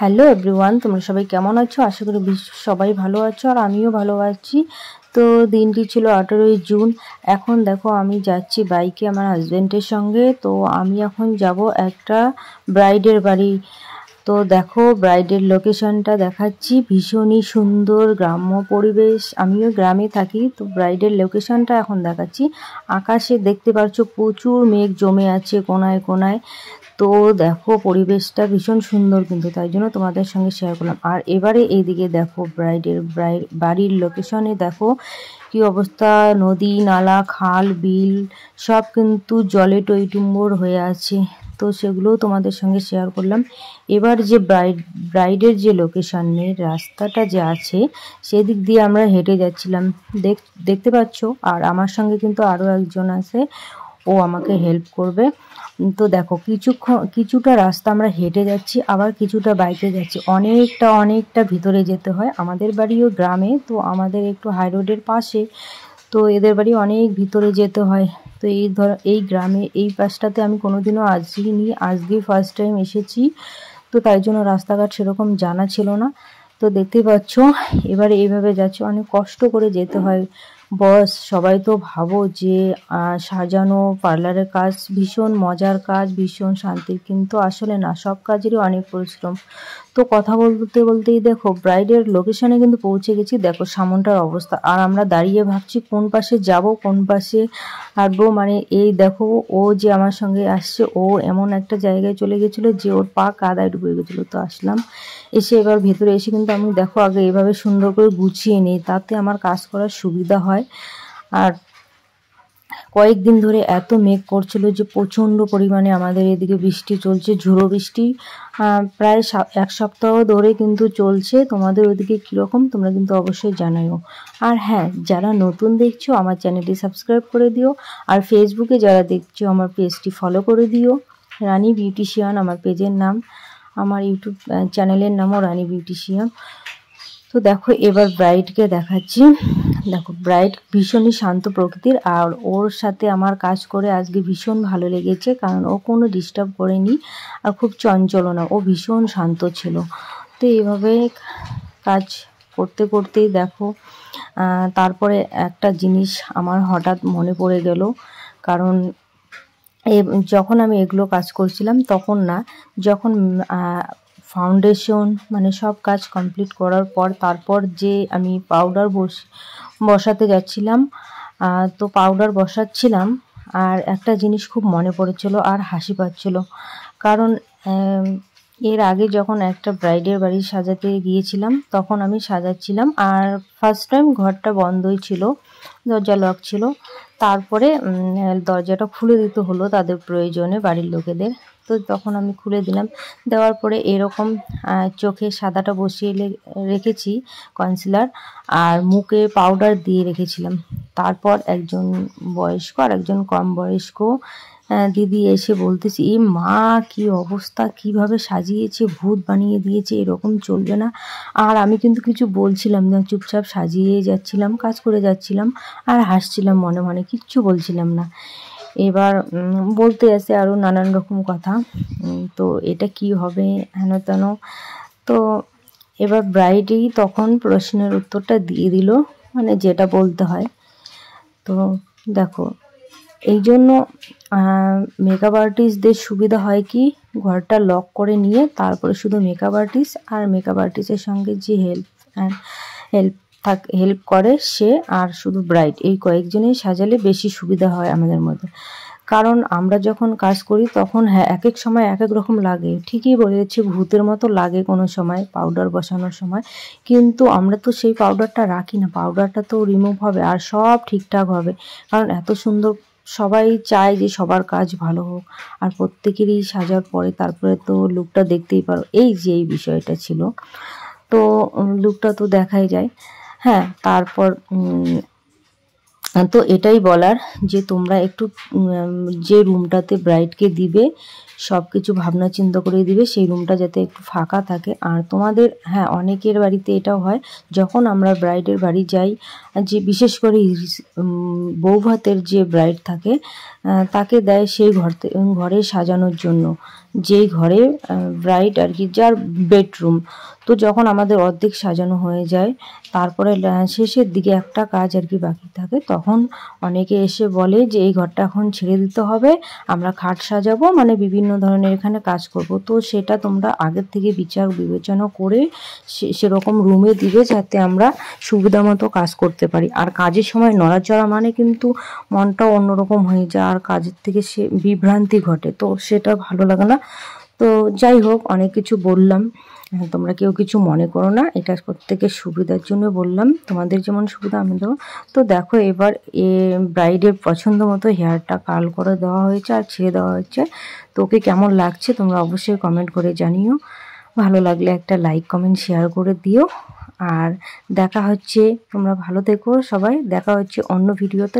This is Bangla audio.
হ্যালো এভরিওয়ান, তোমরা সবাই কেমন আছো? আশা করি সবাই ভালো আছো আর আমিও ভালো আছি। তো দিনটি ছিল 18ই জুন। এখন দেখো আমি যাচ্ছি বাইকে আমার হাজব্যান্ডের সঙ্গে। তো আমি এখন যাব একটা ব্রাইডের বাড়ি। তো দেখো ব্রাইডের লোকেশনটা দেখাচ্ছি, ভীষণই সুন্দর গ্রাম্য পরিবেশ। আমিও গ্রামে থাকি। তো ব্রাইডের লোকেশনটা এখন দেখাচ্ছি। আকাশে দেখতে পাচ্ছ প্রচুর মেঘ জমে আছে কোনায় কোনায়। তো দেখো পরিবেশটা ভীষণ সুন্দর, কিন্তু তাই জন্য তোমাদের সঙ্গে শেয়ার করলাম। আর এবারে এইদিকে দেখো বাড়ির লোকেশনে দেখো কি অবস্থা, নদী নালা খাল বিল সব কিন্তু জলে টইটুম্বর হয়ে আছে। তো সেগুলোও তোমাদের সঙ্গে শেয়ার করলাম। এবার যে ব্রাইডের যে লোকেশনের রাস্তাটা যে আছে সেদিক দিয়ে আমরা হেঁটে যাচ্ছিলাম, দেখতে পাচ্ছ। আর আমার সঙ্গে কিন্তু আরও একজন আছে, ও আমাকে হেল্প করবে। তো দেখো কিছুটা রাস্তা আমরা হেঁটে যাচ্ছি, আবার কিছুটা বাইকে যাচ্ছি। অনেকটা ভিতরে যেতে হয়। আমাদের বাড়িও গ্রামে, তো আমাদের একটু হাই রোডের পাশে। তো এদের বাড়ি অনেক ভিতরে যেতে হয়। তো এই গ্রামে এই পাশটাতে আমি কোনোদিনও আসিনি, আজকে ফার্স্ট টাইম এসেছি। তো তাই জন্য রাস্তাঘাট সেরকম জানা ছিল না। তো দেখতেই পাচ্ছ এবারে এইভাবে যাচ্ছে, অনেক কষ্ট করে যেতে হয়। বস সবাই তো ভাবো যে সাজানো পার্লারের কাজ ভীষণ মজার কাজ, ভীষণ শান্তির, কিন্তু আসলে না, সব কাজেরই অনেক পরিশ্রম। তো কথা বলতেই দেখো ব্রাইডের লোকেশনে কিন্তু পৌঁছে গেছি। দেখো সামনটার অবস্থা, আর আমরা দাঁড়িয়ে ভাবছি কোন পাশে যাব কোন পাশে হাঁটবো। মানে এই দেখো, ও যে আমার সঙ্গে আসছে ও এমন একটা জায়গায় চলে গেছিলো যে ওর পা কাদায় ডুবে গেছিলো। তো আসলাম, এসে এবার ভেতরে এসে কিন্তু আমি দেখো আগে এভাবে সুন্দর করে গুছিয়ে নিই, তাতে আমার কাজ করার সুবিধা হয়। আর কয়েকদিন ধরে এত মেঘ করছিল যে প্রচণ্ড পরিমাণে আমাদের এদিকে বৃষ্টি চলছে, ঝুড়ো বৃষ্টি। প্রায় এক সপ্তাহ ধরে কিন্তু চলছে। তোমাদের ওদিকে কীরকম তোমরা কিন্তু অবশ্যই জানাইও। আর হ্যাঁ, যারা নতুন দেখছো আমার চ্যানেলটি সাবস্ক্রাইব করে দিও। আর ফেসবুকে যারা দেখছো আমার পেজটি ফলো করে দিও। রানী বিউটিশিয়ান আমার পেজের নাম, আমার ইউটিউব চ্যানেলের নামও রানী বিউটিশিয়ান। তো দেখো এবার ব্রাইডকে দেখাচ্ছি। দেখো ব্রাইড ভীষণই শান্ত প্রকৃতির, আর ওর সাথে আমার কাজ করে আজকে ভীষণ ভালো লেগেছে, কারণ ও কোনো ডিস্টার্ব করেনি আর খুব চঞ্চলও না, ও ভীষণ শান্ত ছিল। তো এইভাবে কাজ করতেই দেখো তারপরে একটা জিনিস আমার হঠাৎ মনে পড়ে গেল। কারণ যখন আমি এগুলো কাজ করছিলাম তখন না, যখন ফাউন্ডেশন মানে সব কাজ কমপ্লিট করার পর তারপর যে আমি পাউডার বসাতে যাচ্ছিলাম, তো পাউডার বসাচ্ছিলাম আর একটা জিনিস খুব মনে পড়েছিল আর হাসি পাচ্ছিল। কারণ এর আগে যখন একটা ব্রাইডের বাড়ি সাজাতে গিয়েছিলাম তখন আমি সাজাচ্ছিলাম, আর ফার্স্ট টাইম ঘরটা বন্ধই ছিল, দরজা লক ছিল। তারপরে দরজাটা খুলে দিতে হলো তাদের প্রয়োজনে, বাড়ির লোকেদের। তো তখন আমি খুলে দিলাম, দেওয়ার পরে এরকম চোখে সাদাটা বসিয়ে রেখেছি কনসিলার, আর মুখে পাউডার দিয়ে রেখেছিলাম। তারপর একজন বয়স্ক আর একজন কম বয়স্ক দিদি এসে বলতেছি, এ মা কি অবস্থা, কিভাবে সাজিয়েছে, ভূত বানিয়ে দিয়েছে, এরকম চলবে না। আর আমি কিন্তু কিছু বলছিলাম না, চুপচাপ সাজিয়ে যাচ্ছিলাম, কাজ করে যাচ্ছিলাম আর হাসছিলাম মনে মনে, কিচ্ছু বলছিলাম না। এবার বলতে আসে আরও নানান রকম কথা, তো এটা কি হবে হেন তেন। তো এবার ব্রাইডই তখন প্রশ্নের উত্তরটা দিয়ে দিল, মানে যেটা বলতে হয়। তো দেখো এই জন্য মেকআপ আর্টিস্টদের সুবিধা হয় কি, ঘরটা লক করে নিয়ে তারপরে শুধু মেকআপ আর্টিস্ট আর মেকআপ আর্টিস্টের সঙ্গে যে হেল্প করে সে আর শুধু ব্রাইড, এই কয়েকজনেই সাজালে বেশি সুবিধা হয় আমাদের মধ্যে। কারণ আমরা যখন কাজ করি তখন হ্যাঁ এক এক সময় এক এক রকম লাগে, ঠিকই বলেছি, ভূতের মতো লাগে কোনো সময় পাউডার বসানোর সময়, কিন্তু আমরা তো সেই পাউডারটা রাখি না, পাউডারটা তো রিমুভ হবে আর সব ঠিকঠাক হবে। কারণ এত সুন্দর, সবাই চায় যে সবার কাজ ভালো হোক, আর প্রত্যেকেরই সাজার পরে তারপরে তো লুকটা দেখতেই পারো। এই যে এই বিষয়টা ছিল, তো লুকটা তো দেখাই যায়। হ্যাঁ, তারপর তো এটাই বলার যে তোমরা একটু যে রুমটাতে ব্রাইডকে দিবে সব কিছু ভাবনা চিন্তা করে দিবে, সেই রুমটা যাতে একটু ফাঁকা থাকে। আর তোমাদের হ্যাঁ অনেকের বাড়িতে এটাও হয়, যখন আমরা ব্রাইডের বাড়ি যাই যে বিশেষ করে বউ ভাতের যে ব্রাইড থাকে তাকে দেয় সেই ঘরে সাজানোর জন্য, যেই ঘরে ব্রাইড আর কি, যার বেডরুম। তো যখন আমাদের অর্ধেক সাজানো হয়ে যায়, তারপরে শেষের দিকে একটা কাজ আর কি বাকি থাকে, তখন অনেকে এসে বলে যে এই ঘরটা এখন ছেড়ে দিতে হবে, আমরা খাট সাজাবো, মানে বিভিন্ন ধরনের এখানে কাজ করব। তো সেটা তোমরা আগের থেকে বিচার বিবেচনা করে সেরকম রুমে দিবে, যাতে আমরা সুবিধা মতো কাজ করতে পারি। আর কাজের সময় নড়াচড়া মানে কিন্তু মনটাও অন্যরকম হয়ে যায়, আর কাজের থেকে সে বিভ্রান্তি ঘটে, তো সেটা ভালো লাগে না। তো যাই হোক, অনেক কিছু বললাম, তোমরা কেউ কিছু মনে করো না, এটা প্রত্যেকের সুবিধার জন্য বললাম, তোমাদের যেমন সুবিধা আমি দেবো। তো দেখো এবার ব্রাইডের পছন্দ মতো হেয়ারটা কার্ল করে দেওয়া হয়েছে আর ছেড়ে দেওয়া হয়েছে। তো ওকে কেমন লাগছে তোমরা অবশ্যই কমেন্ট করে জানিও, ভালো লাগলে একটা লাইক কমেন্ট শেয়ার করে দিও। আর দেখা হচ্ছে, তোমরা ভালো থেকো সবাই, দেখা হচ্ছে অন্য ভিডিওতে।